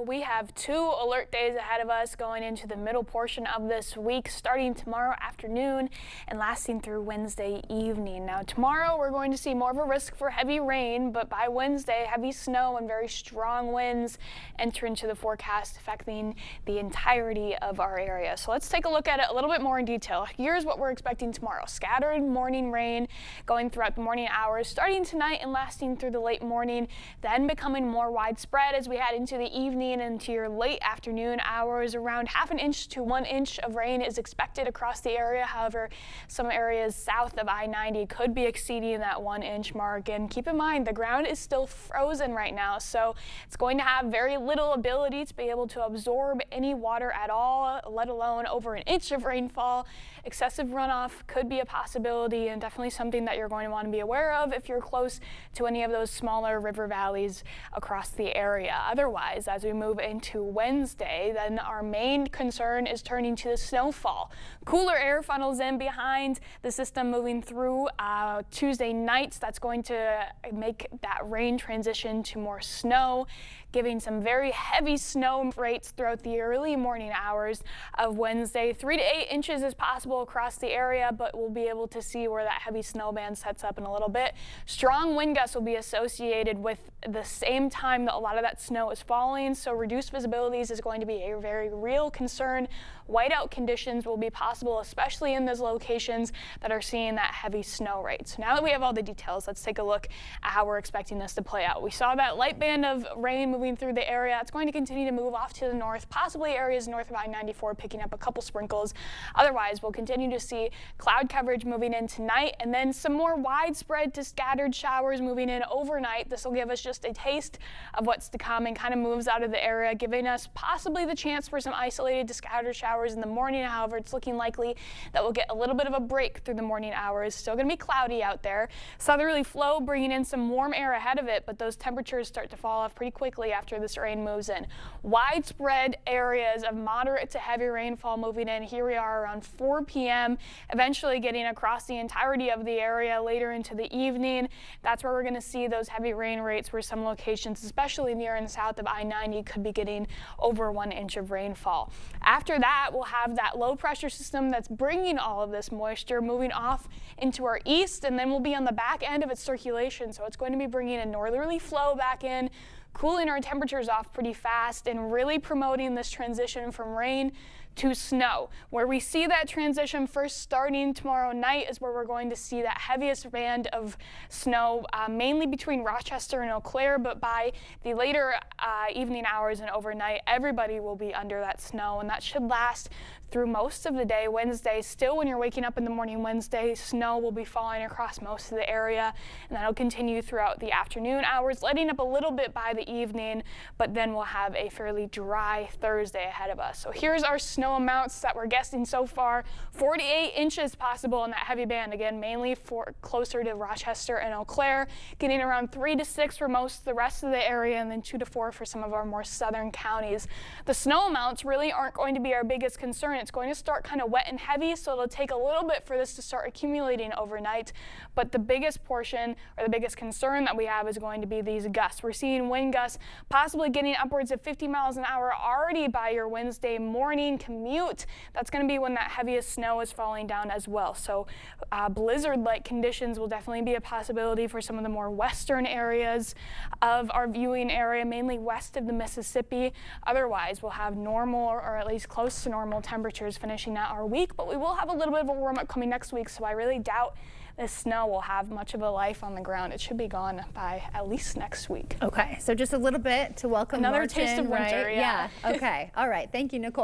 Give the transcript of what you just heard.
we have 2 alert days ahead of us going into the middle portion of this week, starting tomorrow afternoon and lasting through Wednesday evening. Now, tomorrow we're going to see more of a risk for heavy rain, but by Wednesday, heavy snow and very strong winds enter into the forecast, affecting the entirety of our area. So let's take a look at it a little bit more in detail. Here's what we're expecting tomorrow. Scattered morning rain going throughout the morning hours, starting tonight and lasting through the late morning, then becoming more widespread as we head into the evening and into your late afternoon hours. Around half an inch to 1 inch of rain is expected across the area. However, some areas south of I-90 could be exceeding that 1 inch mark. And keep in mind, the ground is still frozen right now, so it's going to have very little ability to be able to absorb any water at all, let alone over 1 inch of rainfall. Excessive runoff could be a possibility, and definitely something that you're going to want to be aware of if you're close to any of those smaller river valleys across the area. Otherwise, as we move into Wednesday, then our main concern is turning to the snowfall. Cooler air funnels in behind the system moving through Tuesday nights. That's going to make that rain transition to more snow, giving some very heavy snow rates throughout the early morning hours of Wednesday. 3 to 8 inches is possible across the area, but we'll be able to see where that heavy snow band sets up in a little bit. Strong wind gusts will be associated with the same time that a lot of that snow is falling, so reduced visibilities is going to be a very real concern. Whiteout conditions will be possible, especially in those locations that are seeing that heavy snow rate. So now that we have all the details, let's take a look at how we're expecting this to play out. We saw that light band of rain moving through the area. It's going to continue to move off to the north, possibly areas north of I-94 picking up a couple sprinkles. Otherwise, we'll continue to see cloud coverage moving in tonight, and then some more widespread to scattered showers moving in overnight. This will give us just a taste of what's to come and kind of moves out of the area, giving us possibly the chance for some isolated to scattered showers in the morning. However, it's looking likely that we'll get a little bit of a break through the morning hours. Still going to be cloudy out there. Southerly flow bringing in some warm air ahead of it, but those temperatures start to fall off pretty quickly after this rain moves in. Widespread areas of moderate to heavy rainfall moving in. Here we are around 4 p.m., eventually getting across the entirety of the area later into the evening. That's where we're going to see those heavy rain rates, where some locations, especially near and south of I-90, could be getting over 1 inch of rainfall. After that, we'll have that low pressure system that's bringing all of this moisture moving off into our east, and then we'll be on the back end of its circulation. So it's going to be bringing a northerly flow back in, cooling our temperatures off pretty fast, and really promoting this transition from rain to snow. Where we see that transition first starting tomorrow night is where we're going to see that heaviest band of snow, mainly between Rochester and Eau Claire, but by the later evening hours and overnight, everybody will be under that snow, and that should last through most of the day Wednesday. Still, when you're waking up in the morning Wednesday, snow will be falling across most of the area, and that'll continue throughout the afternoon hours, letting up a little bit by the evening, but then we'll have a fairly dry Thursday ahead of us. So here's our snow amounts that we're guessing so far. 48 inches possible in that heavy band, again, mainly for closer to Rochester and Eau Claire, getting around 3 to 6 for most of the rest of the area, and then 2 to 4 for some of our more southern counties. The snow amounts really aren't going to be our biggest concern. It's going to start kind of wet and heavy, so it'll take a little bit for this to start accumulating overnight. But the biggest portion, or the biggest concern that we have, is going to be these gusts. We're seeing wind gusts possibly getting upwards of 50 miles an hour already by your Wednesday morning commute. That's going to be when that heaviest snow is falling down as well. So blizzard-like conditions will definitely be a possibility for some of the more western areas of our viewing area, mainly west of the Mississippi. Otherwise, we'll have normal, or at least close to normal temperatures finishing out our week, but we will have a little bit of a warm-up coming next week, so I really doubt this snow will have much of a life on the ground. It should be gone by at least next week. Okay, so just a little bit to welcome another March taste in, of winter, right? yeah. Okay, all right. Thank you, Nicole.